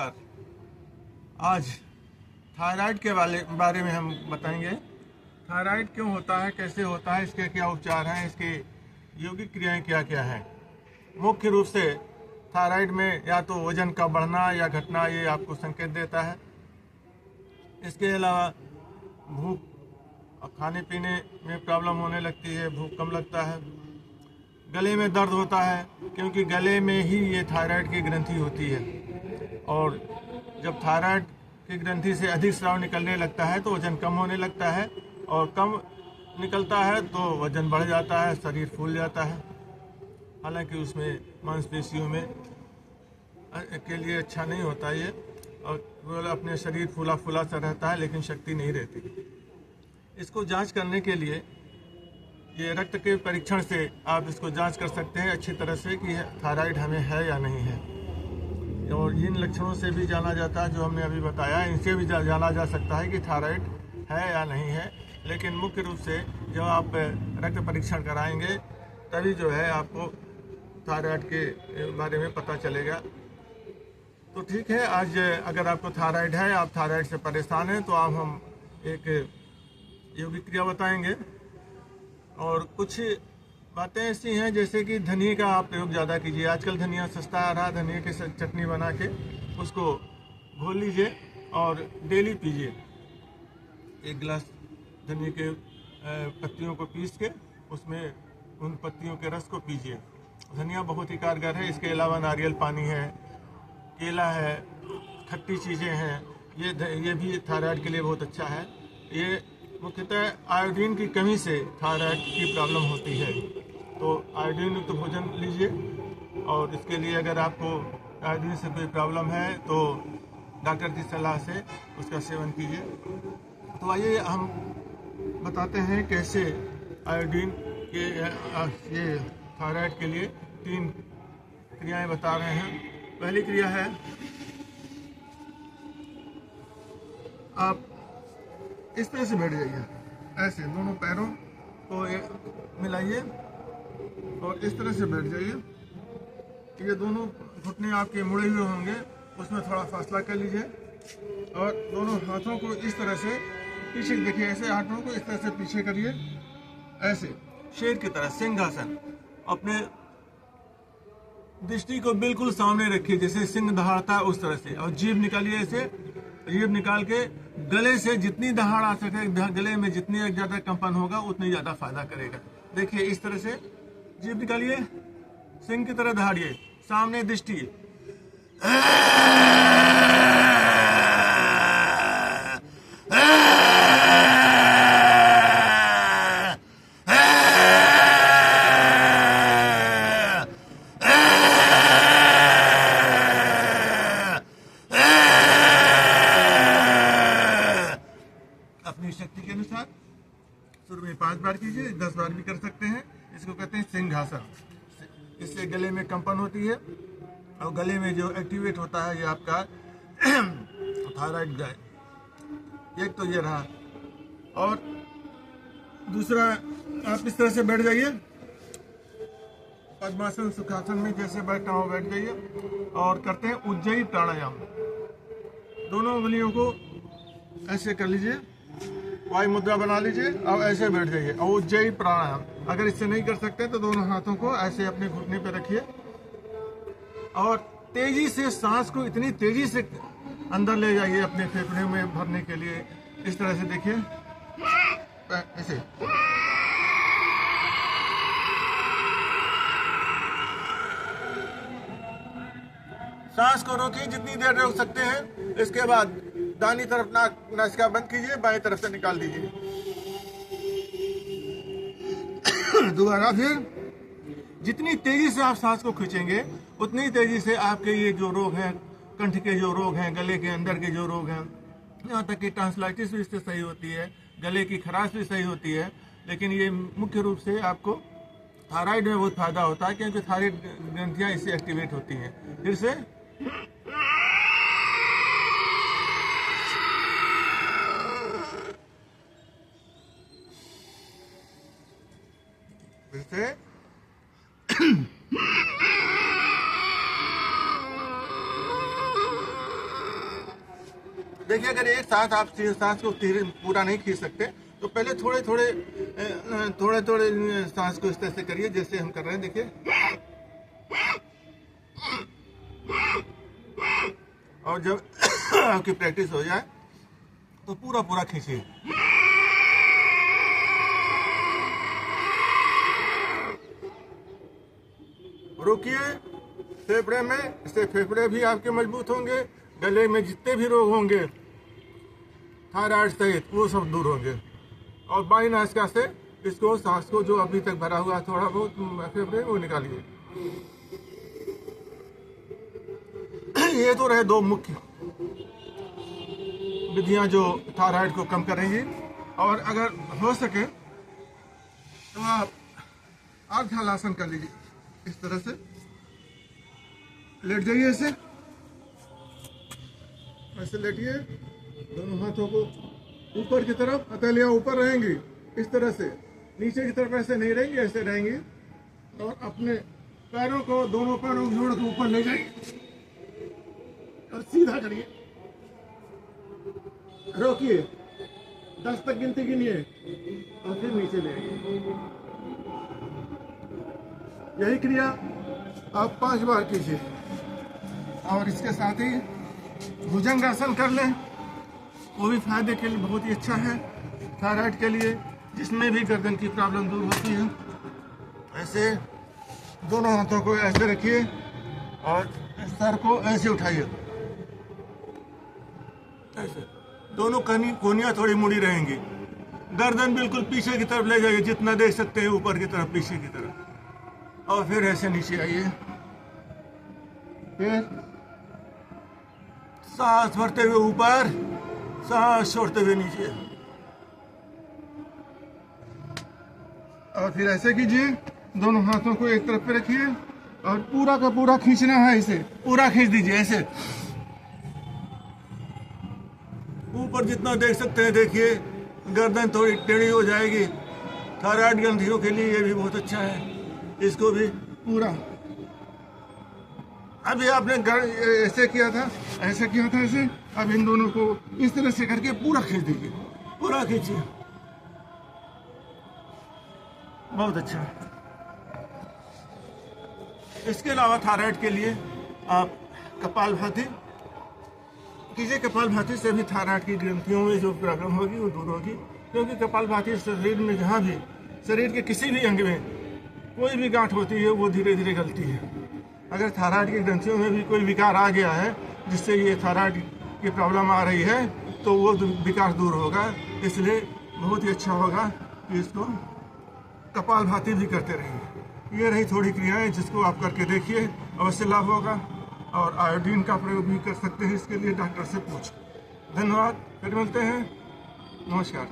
नमस्कार। आज थायराइड के बारे में हम बताएंगे। थायराइड क्यों होता है, कैसे होता है, इसके क्या उपचार हैं, इसकी यौगिक क्रियाएं क्या क्या हैं। मुख्य रूप से थायराइड में या तो वजन का बढ़ना या घटना ये आपको संकेत देता है। इसके अलावा भूख और खाने पीने में प्रॉब्लम होने लगती है, भूख कम लगता है। गले में दर्द होता है क्योंकि गले में ही ये थायराइड की ग्रंथि होती है, और जब थायराइड की ग्रंथि से अधिक स्राव निकलने लगता है तो वजन कम होने लगता है, और कम निकलता है तो वजन बढ़ जाता है, शरीर फूल जाता है। हालांकि उसमें मांसपेशियों में के लिए अच्छा नहीं होता ये, और केवल अपने शरीर फूला फूला सा रहता है लेकिन शक्ति नहीं रहती। इसको जांच करने के लिए ये रक्त के परीक्षण से आप इसको जांच कर सकते हैं अच्छी तरह से कि थायराइड हमें है या नहीं है। और इन लक्षणों से भी जाना जाता है जो हमने अभी बताया, इनसे भी जाना जा सकता है कि थायराइड है या नहीं है। लेकिन मुख्य रूप से जब आप रक्त परीक्षण कराएंगे तभी जो है आपको थायराइड के बारे में पता चलेगा। तो ठीक है, आज अगर आपको थायराइड है, आप थायराइड से परेशान हैं, तो आप हम एक यौगिक क्रिया बताएंगे। और कुछ बातें ऐसी हैं जैसे कि धनिया का आप प्रयोग ज़्यादा कीजिए। आजकल धनिया सस्ता आ रहा है, धनिया की चटनी बना के उसको घोल लीजिए और डेली पीजिए। 1 गिलास धनिया के पत्तियों को पीस के उसमें उन पत्तियों के रस को पीजिए। धनिया बहुत ही कारगर है। इसके अलावा नारियल पानी है, केला है, खट्टी चीज़ें हैं, ये भी थायराइड के लिए बहुत अच्छा है। ये मुख्यतः आयोडीन की कमी से थायराइड की प्रॉब्लम होती है, तो आयोडीन युक्त भोजन लीजिए। और इसके लिए अगर आपको आयोडीन से कोई प्रॉब्लम है तो डॉक्टर की सलाह से उसका सेवन कीजिए। तो आइए हम बताते हैं कैसे आयोडीन के ये थायराइड के लिए 3 क्रियाएं बता रहे हैं। पहली क्रिया है, आप इस तरह से बैठ जाइए, ऐसे दोनों पैरों को मिलाइए और इस तरह से बैठ जाइए। ये दोनों घुटने आपके मुड़े हुए होंगे, उसमें थोड़ा फासला कर लीजिए और दोनों हाथों को इस तरह से पीछे, देखिए ऐसे हाथों को इस तरह से पीछे करिए, ऐसे शेर की तरह सिंहासन। अपने दृष्टि को बिल्कुल सामने रखिए, जैसे सिंह दहाड़ता है उस तरह से, और जीभ निकालिए। ऐसे जीभ निकाल के गले से जितनी दहाड़ आ सके, गले में जितनी ज्यादा कंपन होगा उतनी ज्यादा फायदा करेगा। देखिए इस तरह से जीभ निकालिए, सिंह की तरह दहाड़िए, सामने दृष्टि। अपनी शक्ति के अनुसार शुरू में 5 बार कीजिए, 10 बार भी कर सकते हैं। इसको कहते हैं सिंहासन। इससे गले में कंपन होती है और गले में जो एक्टिवेट होता है ये आपका थायराइड ग्लैंड। एक तो ये रहा, और दूसरा आप इस तरह से बैठ जाइए, पद्मासन सुखासन में जैसे बैठा हो बैठ जाइए, और करते हैं उज्जयी प्राणायाम। दोनों उंगलियों को ऐसे कर लीजिए, वायु मुद्रा बना लीजिए और ऐसे बैठ जाइए, और उज्जयी प्राणायाम। अगर इससे नहीं कर सकते तो दोनों हाथों को ऐसे अपने घुटने पे रखिए और तेजी से सांस को इतनी तेजी से अंदर ले जाइए अपने फेफड़े में भरने के लिए। इस तरह से देखिए, ऐसे सांस को रोकिए जितनी देर रोक सकते हैं। इसके बाद दाहिनी तरफ नासिका बंद कीजिए, बाएं तरफ से निकाल दीजिए। दोबारा फिर जितनी तेजी से आप सांस को खींचेंगे उतनी तेजी से आपके ये जो रोग हैं, कंठ के जो रोग हैं, गले के अंदर के जो रोग हैं, यहाँ तक कि टॉन्सिलाइटिस भी इससे सही होती है, गले की खराश भी सही होती है। लेकिन ये मुख्य रूप से आपको थायराइड में बहुत फायदा होता है क्योंकि थायराइड ग्रंथियाँ इससे एक्टिवेट होती हैं। फिर से देखिए, अगर एक साथ आप सांस को पूरा नहीं खींच सकते तो पहले थोड़े थोड़े सांस को इस तरह से करिए जैसे हम कर रहे हैं। देखिए, और जब आपकी प्रैक्टिस हो जाए तो पूरा खींचिए। रुकिए। फेफड़े में, इससे फेफड़े भी आपके मजबूत होंगे, गले में जितने भी रोग होंगे थायराइड सहित वो सब दूर होंगे। और बाई नासिका से इसको, सांस को जो अभी तक भरा हुआ थोड़ा बहुत फेफड़े वो निकालिए। ये तो रहे दो मुख्य विधियां जो थायराइड को कम करेंगी। और अगर हो सके तो आप अर्धहलासन कर लीजिए। इस तरह से लेट जाइए, ऐसे लेटिए, दोनों हाथों को ऊपर की तरफ, हथेलियां ऊपर रहेंगी इस तरह से, नीचे की तरफ ऐसे नहीं रहेंगी, ऐसे रहेंगी। और अपने पैरों को, दोनों पैरों को जोड़ के ऊपर ले जाइए और सीधा करिए। रोकिए, 10 तक गिनती गिनिए और फिर नीचे ले आइए। यही क्रिया आप 5 बार कीजिए। और इसके साथ ही भुजंगासन कर लें, वो भी फायदे के लिए बहुत ही अच्छा है थायराइड के लिए, जिसमें भी गर्दन की प्रॉब्लम दूर होती है। ऐसे दोनों हाथों को ऐसे रखिए और सर को ऐसे उठाइए, ऐसे। दोनों कोनियां थोड़ी मुड़ी रहेंगी, गर्दन बिल्कुल पीछे की तरफ ले जाइए, जितना देख सकते हैं ऊपर की तरफ, पीछे की तरफ। और फिर ऐसे नीचे आइए। फिर सांस भरते हुए ऊपर, सांस छोड़ते हुए नीचे। और फिर ऐसे कीजिए, दोनों हाथों को एक तरफ पे रखिए और पूरा का पूरा खींचना है, इसे पूरा खींच दीजिए ऐसे ऊपर जितना देख सकते हैं। देखिए, गर्दन थोड़ी टेढ़ी हो जाएगी। थायराइड ग्रंथियों के लिए ये भी बहुत अच्छा है। इसको भी पूरा, अभी आपने ऐसे किया था, ऐसे किया था, ऐसे। अब इन दोनों को इस तरह से करके पूरा खींच दीजिए, पूरा खींचिए। बहुत अच्छा। इसके अलावा थायराइड के लिए आप कपालभाति कीजिए। कपालभाति से भी थायराइड की ग्रंथियों में जो प्रॉब्लम होगी वो दूर होगी, क्योंकि कपालभाति शरीर में जहाँ भी, शरीर के किसी भी अंग में कोई भी गांठ होती है वो धीरे धीरे गलती है। अगर थायराइड की ग्रंथियों में भी कोई विकार आ गया है जिससे ये थायराइड की प्रॉब्लम आ रही है तो वो विकार दूर होगा। इसलिए बहुत ही अच्छा होगा कि इसको कपालभाति भी करते रहिए। ये रही थोड़ी क्रियाएं जिसको आप करके देखिए, अवश्य लाभ होगा। और आयोडीन का प्रयोग भी कर सकते हैं, इसके लिए डॉक्टर से पूछें। धन्यवाद, फिर मिलते हैं। नमस्कार।